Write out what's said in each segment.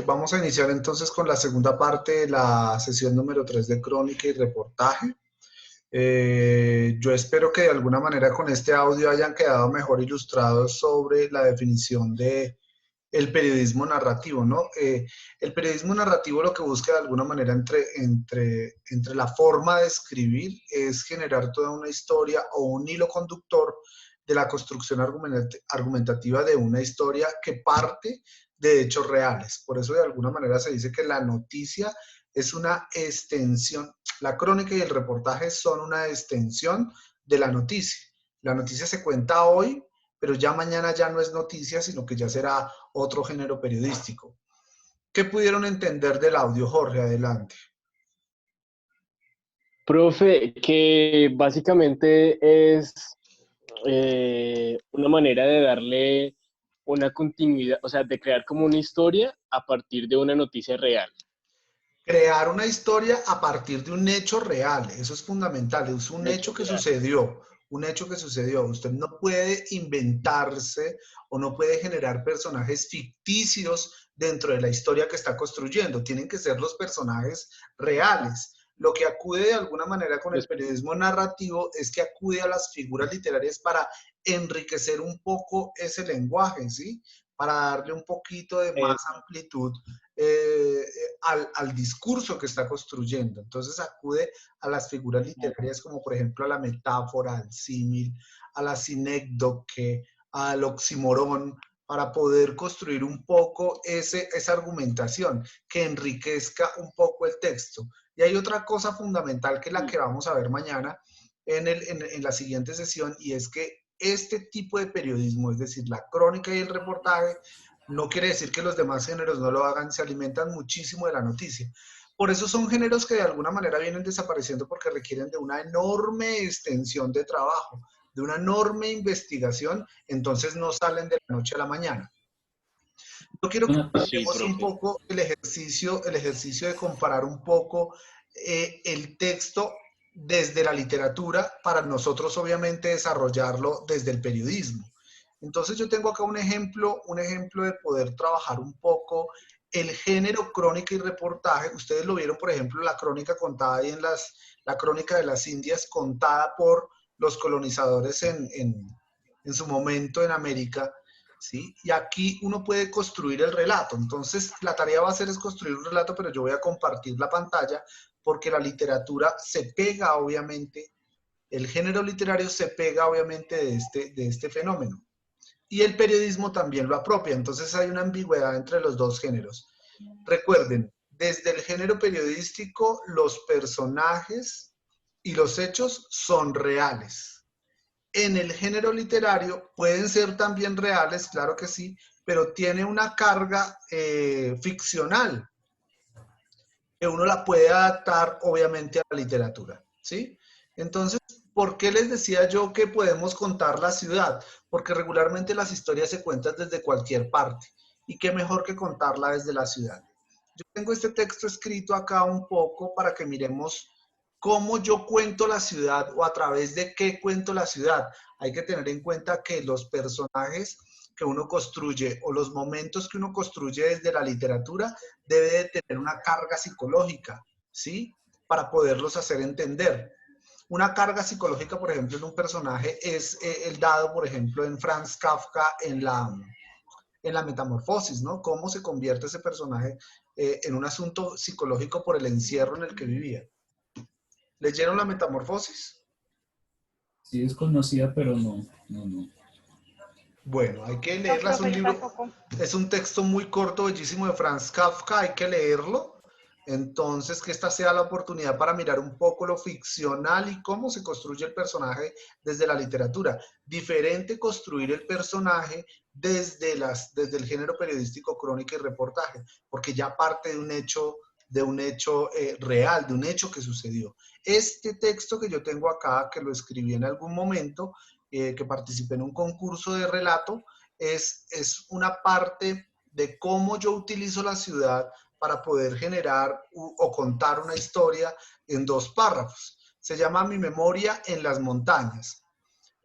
Vamos a iniciar entonces con la segunda parte de la sesión número 3 de crónica y reportaje. Yo espero que de alguna manera con este audio hayan quedado mejor ilustrados sobre la definición de el periodismo narrativo, ¿no? El periodismo narrativo lo que busca de alguna manera entre la forma de escribir es generar toda una historia o un hilo conductor de la construcción argumentativa de una historia que parte de hechos reales. Por eso de alguna manera se dice que la noticia es una extensión, la crónica y el reportaje son una extensión de la noticia. La noticia se cuenta hoy, pero ya mañana ya no es noticia, sino que ya será otro género periodístico. ¿Qué pudieron entender del audio, Jorge? Adelante. Profe, que básicamente es una manera de darle una continuidad, o sea, de crear como una historia a partir de una noticia real. Crear una historia a partir de un hecho real, eso es fundamental, es un Un hecho hecho que real. sucedió, un hecho que sucedió. Usted no puede inventarse o no puede generar personajes ficticios dentro de la historia que está construyendo, tienen que ser los personajes reales. Lo que acude de alguna manera con el Los- periodismo narrativo es que acude a las figuras literarias para enriquecer un poco ese lenguaje, ¿sí? Para darle un poquito de más Exacto. amplitud al discurso que está construyendo. Entonces acude a las figuras literarias como por ejemplo a la metáfora, al símil, a la sinécdoque, al oxímoron, para poder construir un poco esa argumentación que enriquezca un poco el texto. Y hay otra cosa fundamental que es la que vamos a ver mañana en la siguiente sesión, y es que este tipo de periodismo, es decir, la crónica y el reportaje, no quiere decir que los demás géneros no lo hagan, se alimentan muchísimo de la noticia. Por eso son géneros que de alguna manera vienen desapareciendo porque requieren de una enorme extensión de trabajo, de una enorme investigación, entonces no salen de la noche a la mañana. Yo quiero que Sí, hagamos un profe. poco el ejercicio de comparar un poco el texto desde la literatura para nosotros obviamente desarrollarlo desde el periodismo. Entonces yo tengo acá un ejemplo de poder trabajar un poco el género crónica y reportaje. Ustedes lo vieron, por ejemplo, la crónica contada ahí la crónica de las Indias contada por los colonizadores en su momento en América. ¿Sí? Y aquí uno puede construir el relato. Entonces, la tarea va a ser es construir un relato, pero yo voy a compartir la pantalla porque la literatura se pega, obviamente, el género literario se pega, obviamente, de este fenómeno. Y el periodismo también lo apropia. Entonces, hay una ambigüedad entre los dos géneros. Recuerden, desde el género periodístico, los personajes y los hechos son reales. En el género literario pueden ser también reales, claro que sí, pero tiene una carga ficcional que uno la puede adaptar obviamente a la literatura, ¿sí? Entonces, ¿por qué les decía yo que podemos contar la ciudad? Porque regularmente las historias se cuentan desde cualquier parte y qué mejor que contarla desde la ciudad. Yo tengo este texto escrito acá un poco para que miremos cómo yo cuento la ciudad o a través de qué cuento la ciudad. Hay que tener en cuenta que los personajes que uno construye o los momentos que uno construye desde la literatura debe de tener una carga psicológica, ¿sí? Para poderlos hacer entender. Una carga psicológica, por ejemplo, en un personaje es el dado, por ejemplo, en Franz Kafka en la metamorfosis, ¿no? Cómo se convierte ese personaje en un asunto psicológico por el encierro en el que vivía. ¿Leyeron la metamorfosis? Sí es conocida, pero no. Bueno, hay que No, leerla, profe, yo tampoco. es un texto muy corto, bellísimo de Franz Kafka, hay que leerlo. Entonces, que esta sea la oportunidad para mirar un poco lo ficcional y cómo se construye el personaje desde la literatura. Diferente construir el personaje desde el género periodístico, crónica y reportaje, porque ya parte de un hecho real, de un hecho que sucedió. Este texto que yo tengo acá, que lo escribí en algún momento, que participé en un concurso de relato, es una parte de cómo yo utilizo la ciudad para poder generar o contar una historia en dos párrafos. Se llama Mi memoria en las montañas.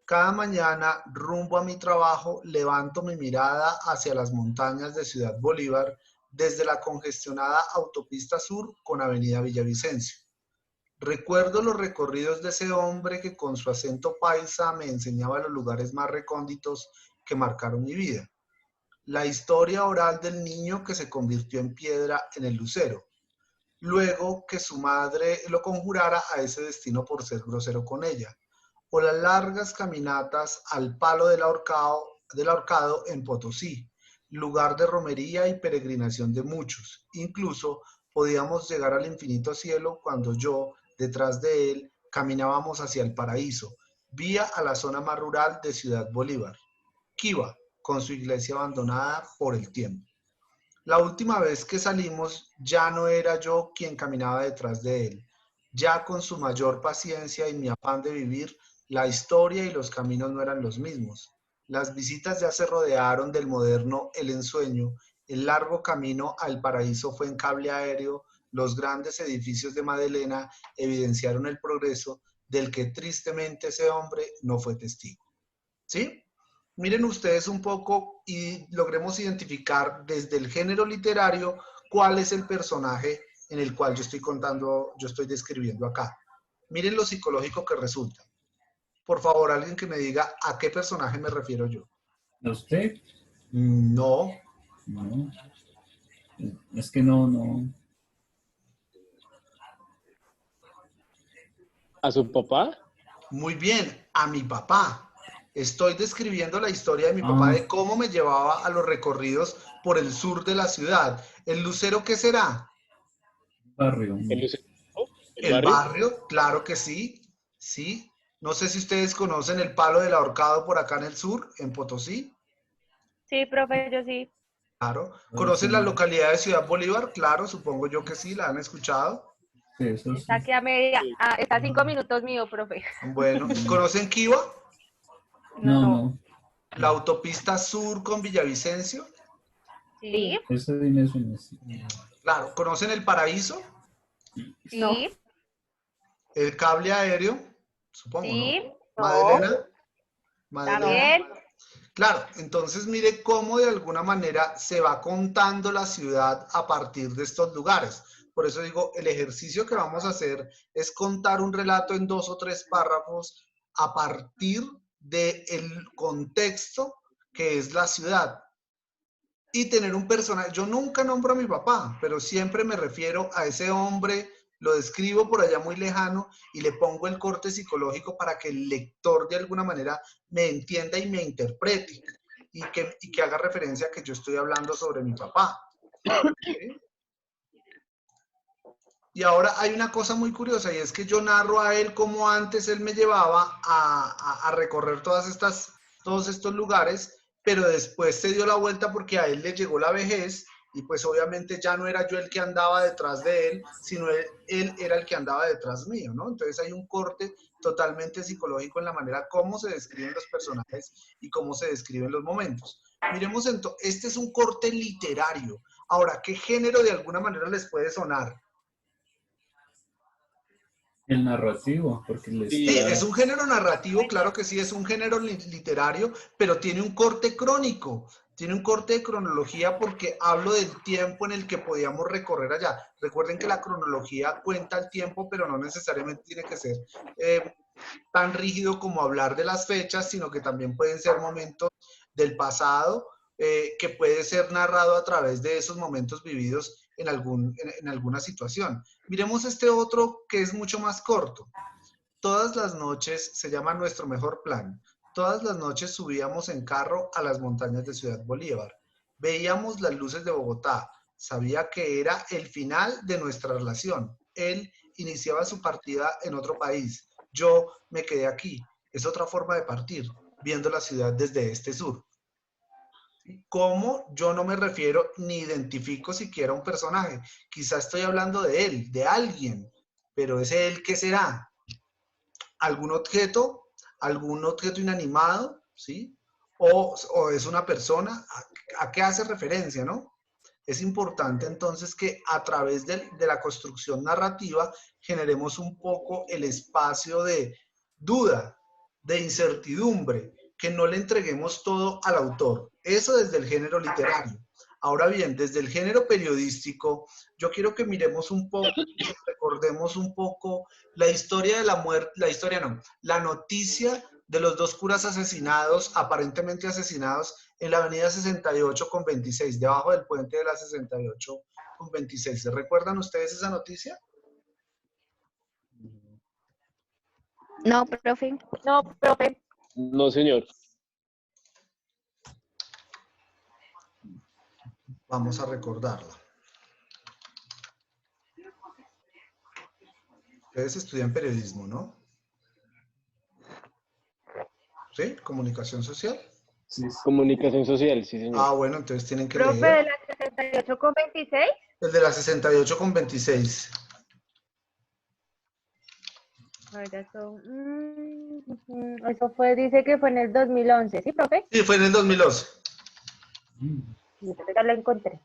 Cada mañana, rumbo a mi trabajo, levanto mi mirada hacia las montañas de Ciudad Bolívar desde la congestionada Autopista Sur con Avenida Villavicencio. Recuerdo los recorridos de ese hombre que con su acento paisa me enseñaba los lugares más recónditos que marcaron mi vida. La historia oral del niño que se convirtió en piedra en el lucero, luego que su madre lo conjurara a ese destino por ser grosero con ella, o las largas caminatas al palo del ahorcado en Potosí, lugar de romería y peregrinación de muchos. Incluso podíamos llegar al infinito cielo cuando yo, detrás de él, caminábamos hacia el paraíso, vía a la zona más rural de Ciudad Bolívar, Kiva, con su iglesia abandonada por el tiempo. La última vez que salimos ya no era yo quien caminaba detrás de él. Ya con su mayor paciencia y mi afán de vivir, la historia y los caminos no eran los mismos. Las visitas ya se rodearon del moderno El Ensueño, el largo camino al paraíso fue en cable aéreo, los grandes edificios de Madelena evidenciaron el progreso del que tristemente ese hombre no fue testigo. ¿Sí? Miren ustedes un poco y logremos identificar desde el género literario cuál es el personaje en el cual yo estoy describiendo acá. Miren lo psicológico que resulta. Por favor, alguien que me diga a qué personaje me refiero yo. ¿A usted? No. No. Es que no. ¿A su papá? Muy bien, a mi papá. Estoy describiendo la historia de mi papá, de cómo me llevaba a los recorridos por el sur de la ciudad. ¿El lucero qué será? Barrio. ¿El lucero? El barrio, claro que sí. Sí. No sé si ustedes conocen el Palo del Ahorcado por acá en el sur, en Potosí. Sí, profe, yo sí. Claro. ¿Conocen la localidad de Ciudad Bolívar? Claro, supongo yo que sí, la han escuchado. Sí, eso sí. Está aquí a media, está a 5 minutos mío, profe. Bueno, ¿conocen Kiva? No. La autopista sur con Villavicencio. Sí, Ese dinero es un... Claro, ¿conocen el Paraíso? sí, El cable aéreo, supongo, sí, ¿no? Madelena. también. Claro, entonces mire cómo de alguna manera se va contando la ciudad a partir de estos lugares. Por eso digo, el ejercicio que vamos a hacer es contar un relato en 2 o 3 párrafos a partir del contexto que es la ciudad. Y tener un personaje, yo nunca nombro a mi papá, pero siempre me refiero a ese hombre, lo describo por allá muy lejano y le pongo el corte psicológico para que el lector de alguna manera me entienda y me interprete y que haga referencia a que yo estoy hablando sobre mi papá. ¿Sí? Y ahora hay una cosa muy curiosa y es que yo narro a él como antes él me llevaba a recorrer todos estos lugares, pero después se dio la vuelta porque a él le llegó la vejez y pues obviamente ya no era yo el que andaba detrás de él, sino él era el que andaba detrás mío, ¿no? Entonces hay un corte totalmente psicológico en la manera como se describen los personajes y cómo se describen los momentos. Miremos entonces, este es un corte literario. Ahora, ¿qué género de alguna manera les puede sonar? El narrativo, porque le Sí, es un género narrativo, claro que sí, es un género literario, pero tiene un corte crónico, tiene un corte de cronología porque hablo del tiempo en el que podíamos recorrer allá. Recuerden que la cronología cuenta el tiempo, pero no necesariamente tiene que ser tan rígido como hablar de las fechas, sino que también pueden ser momentos del pasado que puede ser narrado a través de esos momentos vividos en alguna situación. Miremos este otro que es mucho más corto. Todas las noches, se llama Nuestro Mejor Plan, todas las noches subíamos en carro a las montañas de Ciudad Bolívar. Veíamos las luces de Bogotá. Sabía que era el final de nuestra relación. Él iniciaba su partida en otro país. Yo me quedé aquí. Es otra forma de partir, viendo la ciudad desde este sur. ¿Cómo? Yo no me refiero ni identifico siquiera un personaje. Quizá estoy hablando de él, de alguien, pero ese él, ¿qué será? ¿Algún objeto inanimado, ¿sí? O es una persona, ¿a qué hace referencia, no? Es importante entonces que a través de la construcción narrativa generemos un poco el espacio de duda, de incertidumbre, que no le entreguemos todo al autor. Eso desde el género literario. Ahora bien, desde el género periodístico, yo quiero que miremos un poco, que recordemos un poco la historia de la muerte, la noticia de los dos curas asesinados, aparentemente asesinados, en la avenida 68 con 26, debajo del puente de la 68 con 26. ¿Se recuerdan ustedes esa noticia? No, profe. No, profe. No, señor. Vamos a recordarla. Ustedes estudian periodismo, ¿no? ¿Sí? ¿Comunicación social? Sí, sí. Comunicación social, sí, señor. Ah, bueno, entonces tienen que Profe, leer. de la 68 con 26. El de la 68 con 26. Ahora eso fue, dice que fue en el 2011, ¿sí, profe? Sí, fue en el 2011. Yo ya lo encontré.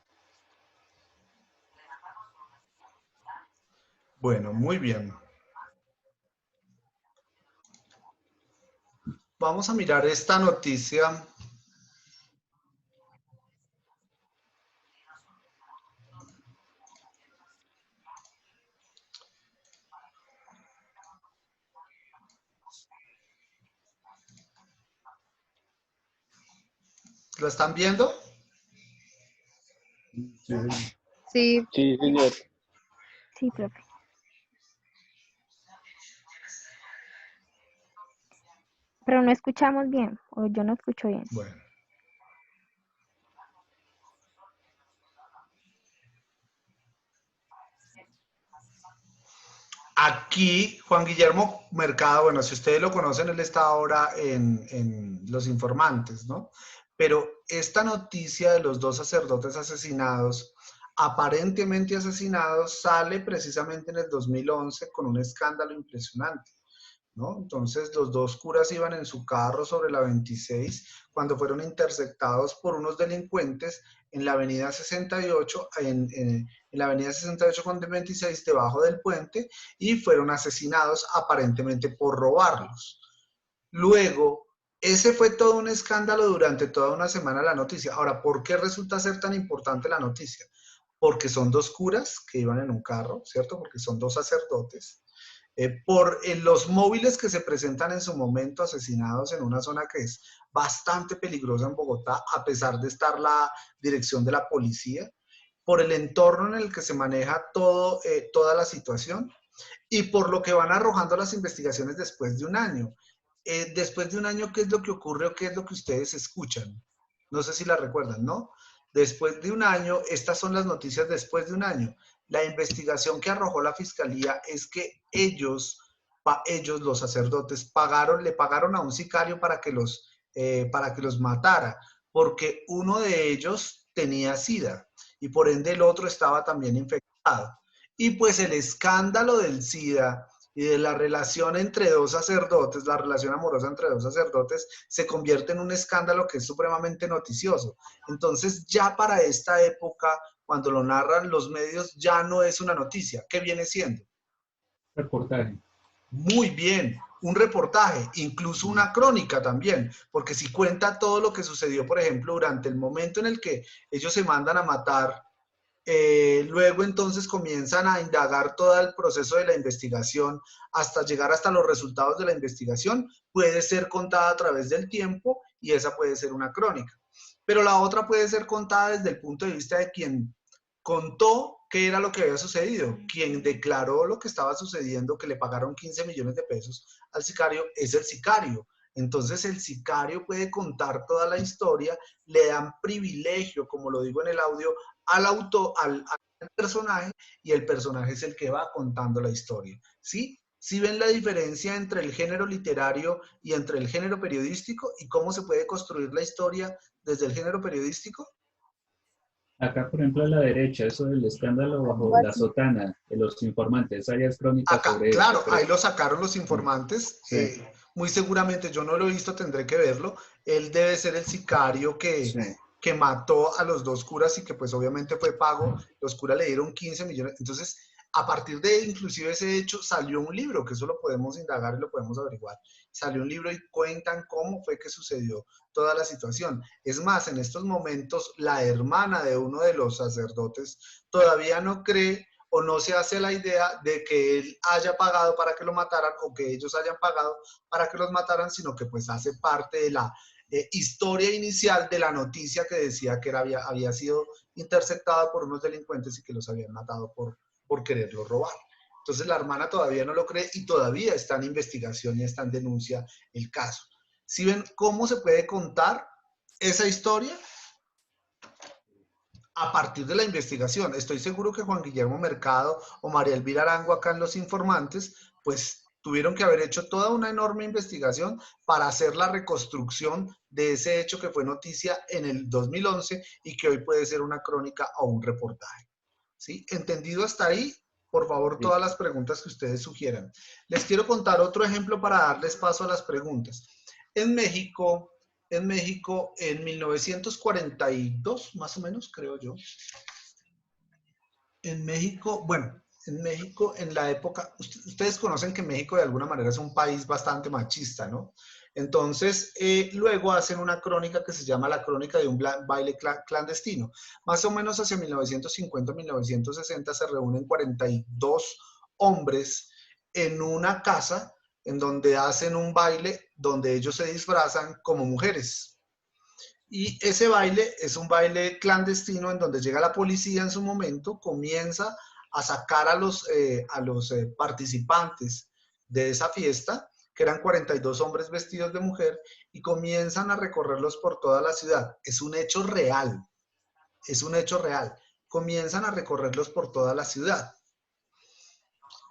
Bueno, muy bien. Vamos a mirar esta noticia. ¿La están viendo? Sí, Sí, señor. sí, profe. Pero no escuchamos bien, o yo no escucho bien. Bueno. Aquí, Juan Guillermo Mercado, bueno, si ustedes lo conocen, él está ahora en Los Informantes, ¿no? Pero esta noticia de los dos sacerdotes asesinados, aparentemente asesinados, sale precisamente en el 2011 con un escándalo impresionante, ¿no? Entonces, los dos curas iban en su carro sobre la 26 cuando fueron interceptados por unos delincuentes en la avenida 68, en la avenida 68 con 26, debajo del puente, y fueron asesinados aparentemente por robarlos. Luego, ese fue todo un escándalo durante toda una semana la noticia. Ahora, ¿por qué resulta ser tan importante la noticia? Porque son dos curas que iban en un carro, ¿cierto? Porque son dos sacerdotes. Por los móviles que se presentan en su momento asesinados en una zona que es bastante peligrosa en Bogotá, a pesar de estar la dirección de la policía, por el entorno en el que se maneja toda la situación y por lo que van arrojando las investigaciones después de un año. Después de un año, ¿qué es lo que ocurre o qué es lo que ustedes escuchan? No sé si la recuerdan, ¿no? Después de un año, estas son las noticias después de un año. La investigación que arrojó la fiscalía es que ellos, los sacerdotes, le pagaron a un sicario para que los matara, porque uno de ellos tenía SIDA y por ende el otro estaba también infectado. Y pues el escándalo del SIDA y de la relación entre dos sacerdotes, la relación amorosa entre dos sacerdotes, se convierte en un escándalo que es supremamente noticioso. Entonces, ya para esta época, cuando lo narran los medios, ya no es una noticia. ¿Qué viene siendo? Reportaje. Muy bien, un reportaje, incluso una crónica también, porque si cuenta todo lo que sucedió, por ejemplo, durante el momento en el que ellos se mandan a matar, luego entonces comienzan a indagar todo el proceso de la investigación hasta llegar hasta los resultados de la investigación, puede ser contada a través del tiempo y esa puede ser una crónica. Pero la otra puede ser contada desde el punto de vista de quien contó qué era lo que había sucedido, quien declaró lo que estaba sucediendo, que le pagaron 15 millones de pesos al sicario, es el sicario. Entonces el sicario puede contar toda la historia, le dan privilegio, como lo digo en el audio, al personaje, y el personaje es el que va contando la historia. ¿Sí? ¿Sí ven la diferencia entre el género literario y entre el género periodístico y cómo se puede construir la historia desde el género periodístico? Acá, por ejemplo, a la derecha, eso del escándalo bajo la sotana de Los Informantes, hay crónicas Acá, sobre claro, eso. Pero... ahí lo sacaron los informantes. Sí. Muy seguramente, yo no lo he visto, tendré que verlo. Él debe ser el sicario que mató a los dos curas y que pues obviamente fue pago. Los curas le dieron 15 millones. Entonces, a partir de inclusive ese hecho salió un libro, que eso lo podemos indagar y lo podemos averiguar. Salió un libro y cuentan cómo fue que sucedió toda la situación. Es más, en estos momentos la hermana de uno de los sacerdotes todavía no cree o no se hace la idea de que él haya pagado para que lo mataran o que ellos hayan pagado para que los mataran, sino que pues hace parte de la historia inicial de la noticia que decía que había sido interceptada por unos delincuentes y que los habían matado por quererlo robar. Entonces la hermana todavía no lo cree y todavía está en investigación y está en denuncia el caso. ¿Sí ven cómo se puede contar esa historia? A partir de la investigación. Estoy seguro que Juan Guillermo Mercado o María Elvira Arango acá en Los Informantes, pues tuvieron que haber hecho toda una enorme investigación para hacer la reconstrucción de ese hecho que fue noticia en el 2011 y que hoy puede ser una crónica o un reportaje. ¿Sí? ¿Entendido hasta ahí? Por favor, todas las preguntas que ustedes sugieran. Les quiero contar otro ejemplo para darles paso a las preguntas. En México, en 1942, más o menos, creo yo. En México, bueno, en México, en la época, ustedes conocen que México de alguna manera es un país bastante machista, ¿no? Entonces, luego hacen una crónica que se llama la crónica de un baile clandestino. Más o menos hacia 1950-1960 se reúnen 42 hombres en una casa en donde hacen un baile donde ellos se disfrazan como mujeres. Y ese baile es un baile clandestino en donde llega la policía en su momento, comienza a sacar a los participantes de esa fiesta, que eran 42 hombres vestidos de mujer, y comienzan a recorrerlos por toda la ciudad. Es un hecho real, es un hecho real. Comienzan a recorrerlos por toda la ciudad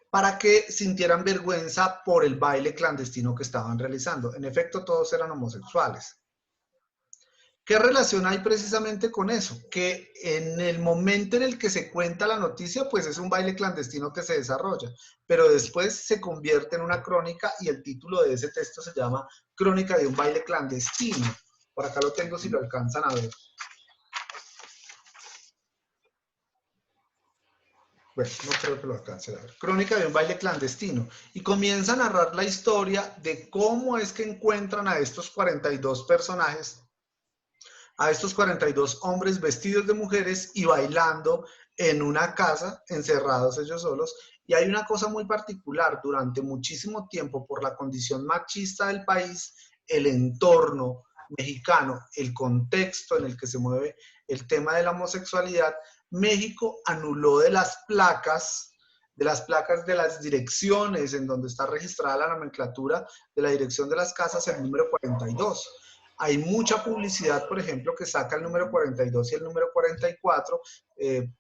para que sintieran vergüenza por el baile clandestino que estaban realizando. En efecto, todos eran homosexuales. ¿Qué relación hay precisamente con eso? Que en el momento en el que se cuenta la noticia, pues es un baile clandestino que se desarrolla, pero después se convierte en una crónica y el título de ese texto se llama Crónica de un baile clandestino. Por acá lo tengo si lo alcanzan a ver. Bueno, no creo que lo alcancen a ver. Crónica de un baile clandestino. Y comienza a narrar la historia de cómo es que encuentran a estos 42 personajes, a estos 42 hombres vestidos de mujeres y bailando en una casa, encerrados ellos solos. Y hay una cosa muy particular, durante muchísimo tiempo, por la condición machista del país, el entorno mexicano, el contexto en el que se mueve el tema de la homosexualidad, México anuló de las placas de las direcciones en donde está registrada la nomenclatura de la dirección de las casas, el número 42. Hay mucha publicidad, por ejemplo, que saca el número 42 y el número 44,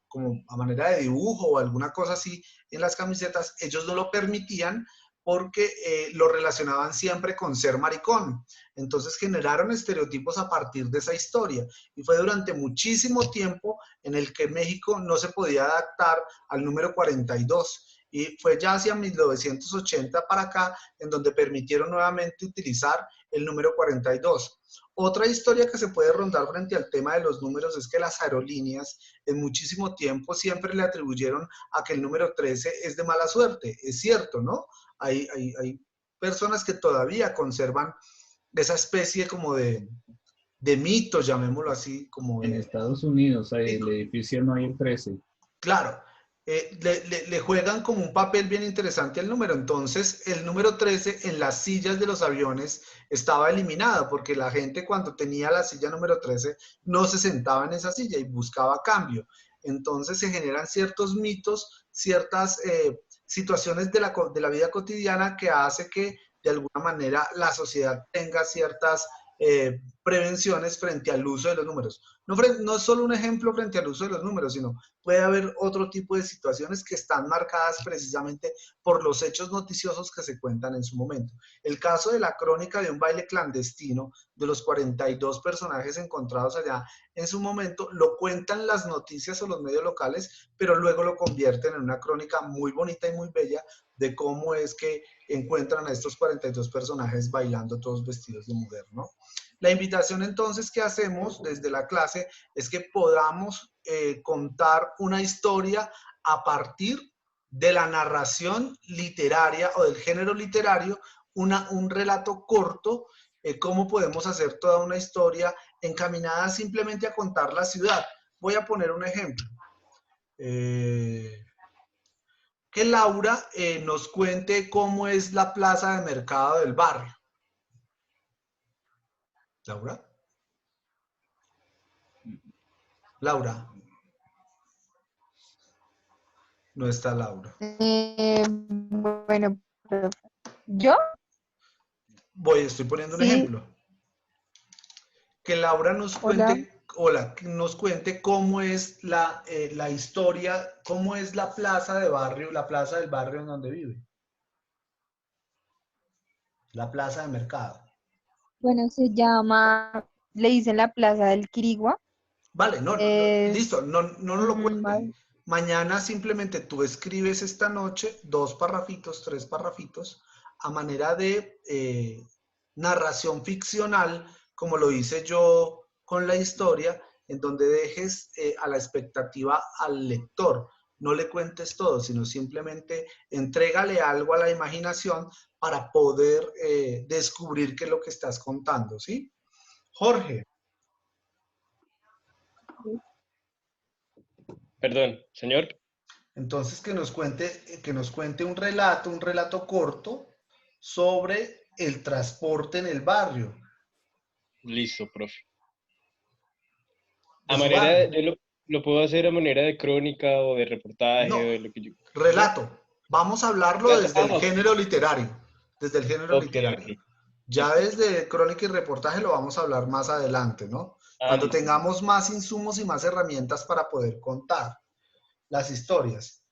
como a manera de dibujo o alguna cosa así en las camisetas. Ellos no lo permitían porque lo relacionaban siempre con ser maricón. Entonces generaron estereotipos a partir de esa historia. Y fue durante muchísimo tiempo en el que México no se podía adaptar al número 42. Y fue ya hacia 1980 para acá en donde permitieron nuevamente utilizar el número 42. Otra historia que se puede rondar frente al tema de los números es que las aerolíneas en muchísimo tiempo siempre le atribuyeron a que el número 13 es de mala suerte. Es cierto, ¿no? Hay personas que todavía conservan esa especie como de mitos, llamémoslo así. Como en Estados Unidos, el edificio no hay el 13. Claro. Le juegan como un papel bien interesante el número. Entonces, el número 13 en las sillas de los aviones estaba eliminado porque la gente cuando tenía la silla número 13 no se sentaba en esa silla y buscaba cambio. Entonces, se generan ciertos mitos, ciertas situaciones de la vida cotidiana que hace que de alguna manera la sociedad tenga ciertas prevenciones frente al uso de los números. No es solo un ejemplo frente al uso de los números, sino puede haber otro tipo de situaciones que están marcadas precisamente por los hechos noticiosos que se cuentan en su momento. El caso de la crónica de un baile clandestino, de los 42 personajes encontrados allá en su momento, lo cuentan las noticias o los medios locales, pero luego lo convierten en una crónica muy bonita y muy bella de cómo es que encuentran a estos 42 personajes bailando todos vestidos de mujer, ¿no? La invitación entonces que hacemos desde la clase es que podamos contar una historia a partir de la narración literaria o del género literario, un relato corto, cómo podemos hacer toda una historia encaminada simplemente a contar la ciudad. Voy a poner un ejemplo. Que Laura nos cuente cómo es la plaza de mercado del barrio. ¿Laura? Laura. No está Laura. Bueno, profe. ¿Yo? Estoy poniendo un Sí. ejemplo. Que Laura nos cuente, que nos cuente cómo es la historia, cómo es la plaza de barrio, la plaza del barrio en donde vive. La plaza de mercado. Bueno, se llama, le dicen la Plaza del Quirigua. Vale, listo, no lo cuente. Vale. Mañana simplemente tú escribes esta noche 2 parrafitos, 3 parrafitos, a manera de narración ficcional, como lo hice yo con la historia, en donde dejes a la expectativa al lector. No le cuentes todo, sino simplemente entrégale algo a la imaginación para poder descubrir qué es lo que estás contando, ¿sí? Jorge. Perdón, señor. Entonces que nos cuente un relato corto sobre el transporte en el barrio. Listo, profe. De A su manera barrio. yo lo puedo hacer a manera de crónica o de reportaje No, o de lo que yo... relato. Vamos a hablarlo desde el Ok, género literario. Desde el género ok. literario. Ya Listo. desde crónica y reportaje lo vamos a hablar más adelante, ¿no? Cuando Listo. tengamos más insumos y más herramientas para poder contar las historias.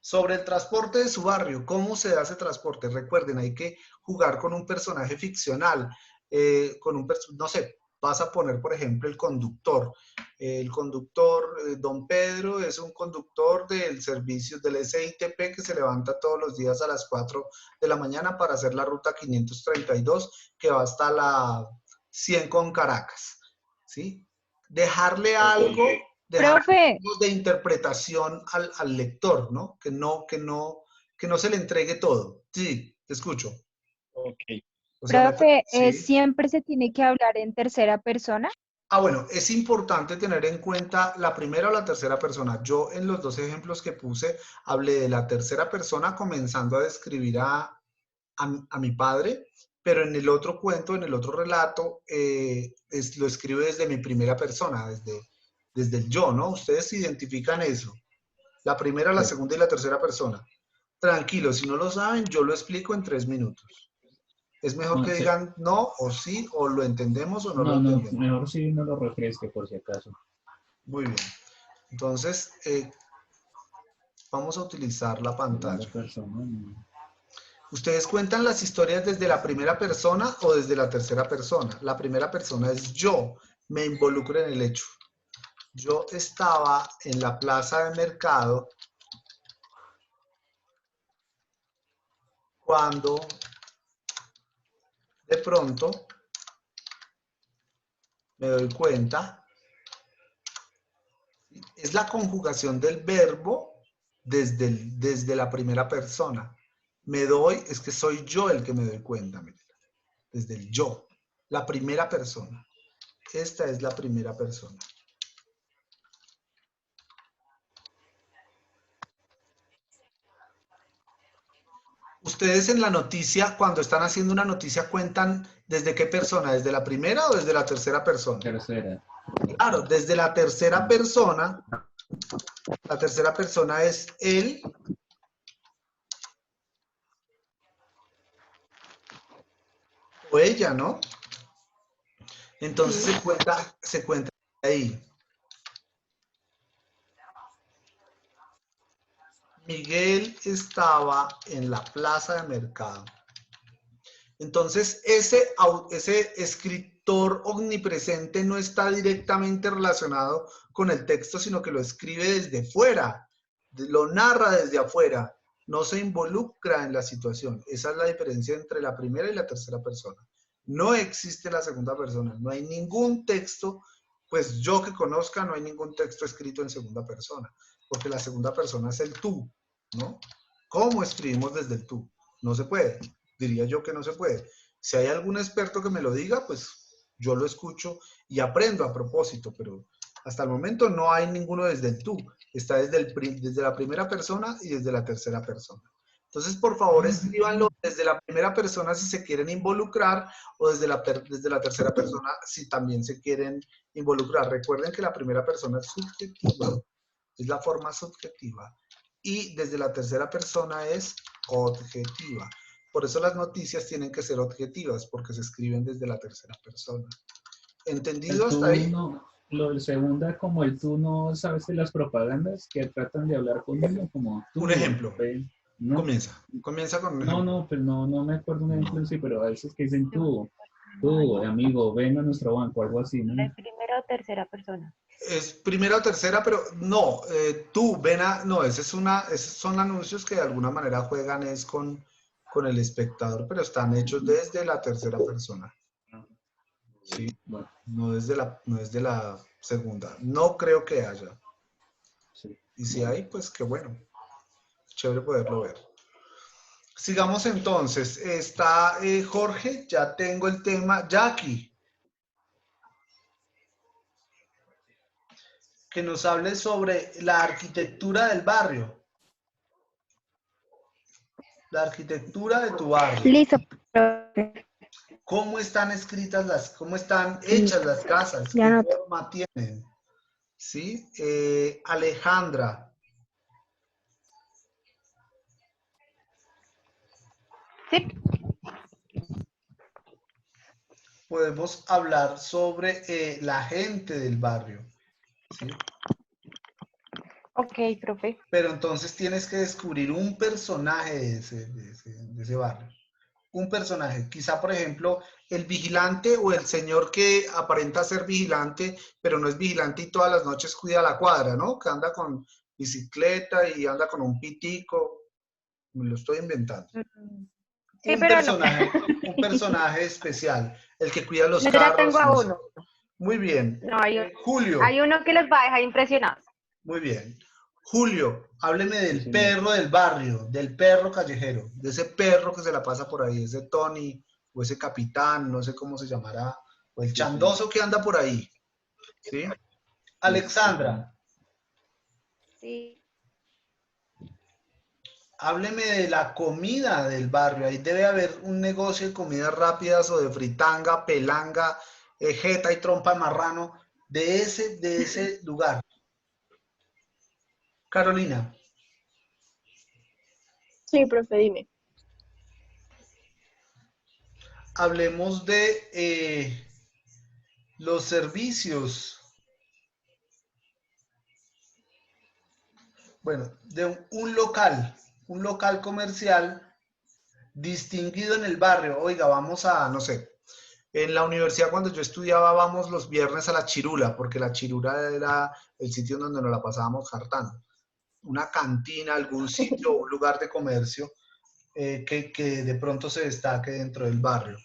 Sobre el transporte de su barrio, ¿cómo se hace transporte? Recuerden, hay que jugar con un personaje ficcional, no sé, vas a poner, por ejemplo, el conductor. El conductor, don Pedro, es un conductor del servicio del SITP que se levanta todos los días a las 4 de la mañana para hacer la ruta 532 que va hasta la 100 con Caracas, ¿sí? Dejarle algo... Profe, de interpretación al lector, ¿no? Que no se le entregue todo. Sí, te escucho. Ok. O sea, profe, sí. ¿siempre se tiene que hablar en tercera persona? Bueno, es importante tener en cuenta la primera o la tercera persona. Yo en los 2 ejemplos que puse hablé de la tercera persona comenzando a describir a mi padre, pero en el otro cuento, en el otro relato, lo escribo desde mi primera persona, desde el yo, ¿no? Ustedes identifican eso. La primera, la segunda y la tercera persona. Tranquilo, si no lo saben, yo lo explico en 3 minutos. Es mejor No, que digan no, o sí, o lo entendemos o no lo no, entendemos. mejor si no lo refresque por si acaso. Muy bien. Entonces, vamos a utilizar la pantalla. Persona, no. ¿Ustedes cuentan las historias desde la primera persona o desde la tercera persona? La primera persona es yo, me involucro en el hecho. Yo estaba en la plaza de mercado cuando de pronto me doy cuenta, es la conjugación del verbo desde la primera persona. Me doy, es que soy yo el que me doy cuenta, mira, desde el yo, la primera persona. Esta es la primera persona. Ustedes en la noticia, cuando están haciendo una noticia, cuentan desde qué persona, desde la primera o desde la tercera persona. Tercera. Claro, desde la tercera persona es él o ella, ¿no? Entonces se cuenta ahí. Miguel estaba en la plaza de mercado. Entonces, ese escritor omnipresente no está directamente relacionado con el texto, sino que lo escribe desde fuera, lo narra desde afuera, no se involucra en la situación. Esa es la diferencia entre la primera y la tercera persona. No existe la segunda persona, no hay ningún texto, pues yo que conozca, no hay ningún texto escrito en segunda persona, porque la segunda persona es el tú, ¿no? ¿Cómo escribimos desde el tú? No se puede. Diría yo que no se puede. Si hay algún experto que me lo diga, pues yo lo escucho y aprendo a propósito, pero hasta el momento no hay ninguno desde el tú. Está desde la primera persona y desde la tercera persona. Entonces, por favor, escríbanlo desde la primera persona si se quieren involucrar o desde la tercera persona si también se quieren involucrar. Recuerden que la primera persona es subjetiva, es la forma subjetiva. Y desde la tercera persona es objetiva. Por eso las noticias tienen que ser objetivas, porque se escriben desde la tercera persona. ¿Entendido El hasta tú ahí? no, lo del segunda, como el tú no sabes de las propagandas que tratan de hablar con uno, como tú, Un ejemplo. ven, ¿no? Comienza con un No, ejemplo. no, pues no me acuerdo un ejemplo sí, pero a veces que dicen tú, amigo, ven a nuestro banco, algo así, ¿no? ¿Es primera o tercera persona? Es primera o tercera, pero no, tú, ven a, no, esos son anuncios que de alguna manera juegan es con el espectador, pero están hechos desde la tercera persona, ¿sí? Bueno, No desde la segunda. No creo que haya. sí. Y si hay, pues qué bueno. Chévere poderlo ver. Sigamos entonces. Está Jorge, ya tengo el tema. Jackie, que nos hable sobre la arquitectura del barrio. La arquitectura de tu barrio. Listo, profe. ¿Cómo están cómo están hechas las casas? Ya ¿Qué anoto. forma tienen? ¿Sí? Alejandra, Sí. podemos hablar sobre la gente del barrio, ¿sí? Ok, profe. Pero entonces tienes que descubrir un personaje de ese barrio. Un personaje. Quizá, por ejemplo, el vigilante o el señor que aparenta ser vigilante, pero no es vigilante y todas las noches cuida la cuadra, ¿no? Que anda con bicicleta y anda con un pitico. Me lo estoy inventando. Sí, pero no. Un personaje especial, el que cuida los No, yo ya tengo carros, a no sé. uno. Muy bien. No, Julio, hay uno que los va a dejar impresionados. muy bien. Julio, hábleme Sí, del señor. perro del barrio, del perro callejero, de ese perro que se la pasa por ahí, ese Tony o ese capitán, no sé cómo se llamará, o el Sí, señor. chandoso que anda por ahí, ¿sí? Listo, sí, señor. Alexandra, Sí. hábleme de la comida del barrio. Ahí debe haber un negocio de comidas rápidas o de fritanga, pelanga, jeta y trompa de marrano de ese lugar. Carolina, Sí, profe, dime. hablemos de los servicios. Bueno, de un local comercial distinguido en el barrio. Oiga, vamos a, no sé, en la universidad cuando yo estudiaba vamos los viernes a la Chirula, porque la Chirula era el sitio donde nos la pasábamos jartando. Una cantina, algún sitio, un lugar de comercio que de pronto se destaque dentro del barrio.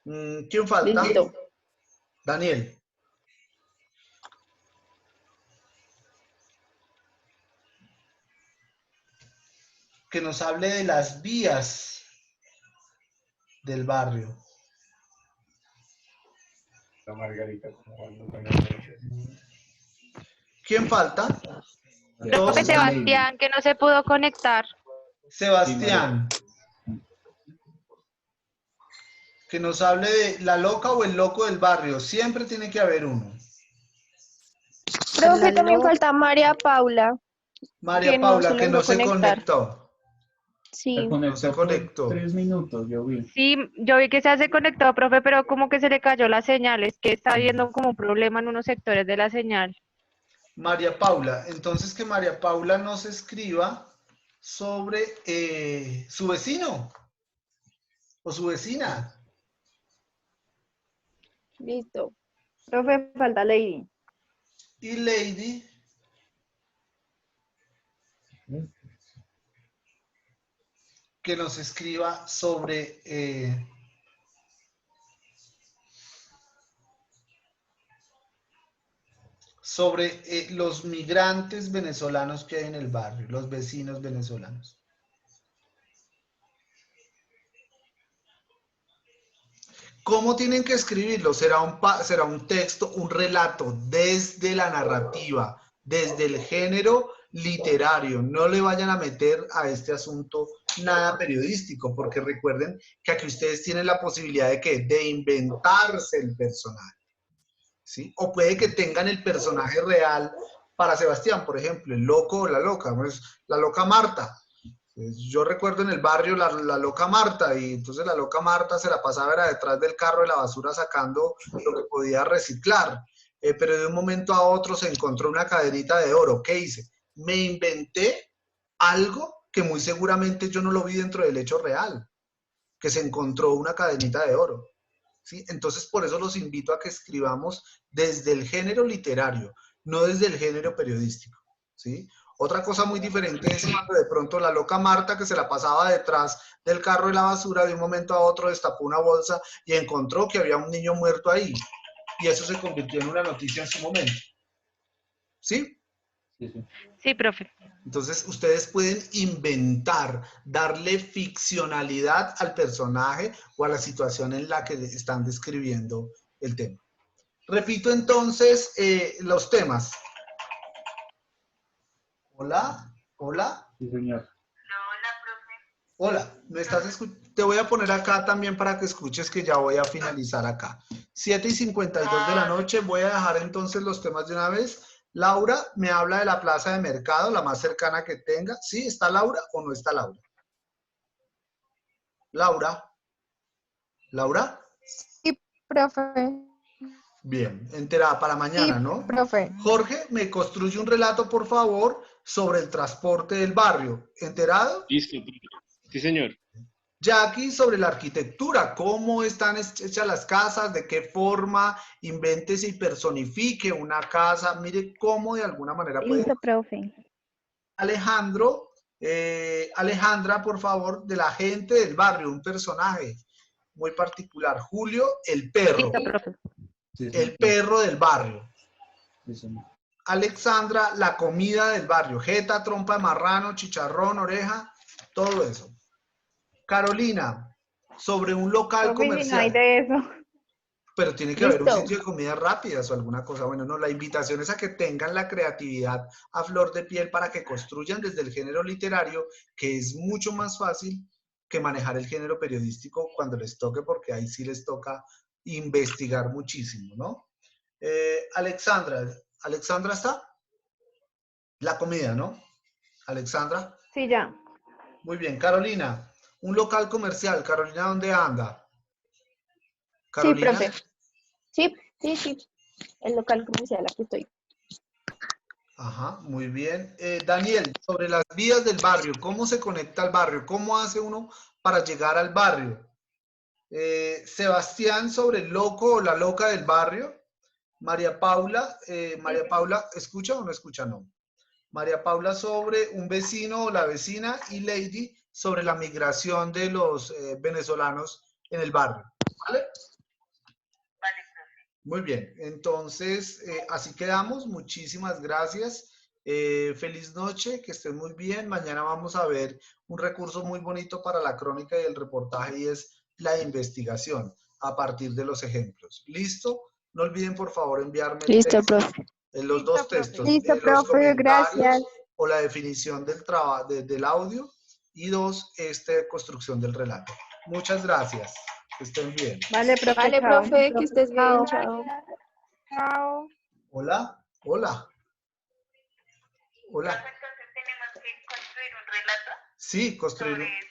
¿Quién falta? Listo. Daniel. Que nos hable de las vías del barrio. La Margarita, como cuando ¿Quién falta? Ya Dos. Profe está la lady. Sebastián, que no se pudo conectar. Sí, María. Sebastián. Que nos hable de la loca o el loco del barrio. Siempre tiene que haber uno. Profe, también Lalo. falta María Paula, María que no se Paula, que no logró se conectar. conectó. Se Sí. No se conectó por conectó. 3 minutos, yo vi. Sí, yo vi que se conectó, profe, pero como que se le cayó la señal. Es que está habiendo como un problema en unos sectores de la señal. María Paula. Entonces que María Paula nos escriba sobre su vecino o su vecina. Listo. Profe, falta Lady. Y Lady que nos escriba sobre los migrantes venezolanos que hay en el barrio, los vecinos venezolanos. ¿Cómo tienen que escribirlo? Será un texto, un relato desde la narrativa, desde el género literario. No le vayan a meter a este asunto nada periodístico, porque recuerden que aquí ustedes tienen la posibilidad de ¿qué? De inventarse el personaje, ¿sí? O puede que tengan el personaje real para Sebastián, por ejemplo, el loco o la loca, pues, la loca Marta. Yo recuerdo en el barrio la loca Marta, y entonces la loca Marta se la pasaba era detrás del carro de la basura sacando lo que podía reciclar. Pero de un momento a otro se encontró una cadenita de oro. ¿Qué hice? Me inventé algo que muy seguramente yo no lo vi dentro del hecho real, que se encontró una cadenita de oro, ¿sí? Entonces por eso los invito a que escribamos desde el género literario, no desde el género periodístico, ¿sí? Otra cosa muy diferente es cuando de pronto la loca Marta, que se la pasaba detrás del carro de la basura, de un momento a otro destapó una bolsa y encontró que había un niño muerto ahí. Y eso se convirtió en una noticia en su momento. ¿Sí? Sí, sí. Sí, profe. Entonces ustedes pueden inventar, darle ficcionalidad al personaje o a la situación en la que están describiendo el tema. Repito entonces los temas. Hola, hola. Sí, señor. Hola, ¿me estás escuchando? Te voy a poner acá también para que escuches que ya voy a finalizar acá. 7:52 de la noche, voy a dejar entonces los temas de una vez. Laura me habla de la plaza de mercado, la más cercana que tenga. ¿Sí? ¿Está Laura o no está Laura? Laura. ¿Laura? Sí, profe. Bien, enterada para Sí, mañana, ¿no? profe. Jorge, me construye un relato, por favor, sobre el transporte del barrio. ¿Enterado? Listo, profe. Sí, señor. Jackie, sobre la arquitectura, cómo están hechas las casas, de qué forma, invéntese y personifique una casa, mire cómo de alguna manera puede. Listo, profe. Alejandro, Alejandra, por favor, de la gente del barrio, un personaje muy particular. Julio, el perro, Listo, profe. Sí, el perro del barrio. Sí, señor. Alexandra, la comida del barrio, jeta, trompa de marrano, chicharrón, oreja, todo eso. Carolina, sobre un local Profe, si no hay comercial. de eso. Pero tiene que haber un Listo. sitio de comidas rápidas o alguna cosa. Bueno, no, la invitación es a que tengan la creatividad a flor de piel para que construyan desde el género literario, que es mucho más fácil que manejar el género periodístico cuando les toque, porque ahí sí les toca investigar muchísimo, ¿no? Alexandra, ¿Alexandra está? La comida, ¿no? Alexandra. Sí, ya. Muy bien. Carolina, un local comercial. Carolina, ¿dónde anda? Sí, Carolina. profe. Sí, sí, sí. El local comercial, aquí estoy. Ajá, muy bien. Daniel, sobre las vías del barrio, ¿cómo se conecta al barrio? ¿Cómo hace uno para llegar al barrio? Sebastián, sobre el loco o la loca del barrio. María Paula, ¿escucha o no escucha? No. María Paula sobre un vecino o la vecina, y Lady sobre la migración de los venezolanos en el barrio. ¿Vale? Muy bien, entonces así quedamos. Muchísimas gracias. Feliz noche, que estén muy bien. Mañana vamos a ver un recurso muy bonito para la crónica y el reportaje, y es la investigación a partir de los ejemplos. ¿Listo? No olviden, por favor, enviarme el Listo, texto, profe. los dos textos, Listo, los profe, comentarios gracias. o la definición del audio, y dos, construcción del relato. Muchas gracias. Que estén bien. Vale, profe, Vale, chao. profe, que estés bien. Chao. Chao. Hola, hola. Hola. Entonces tenemos que construir un relato Sí, construir. sobre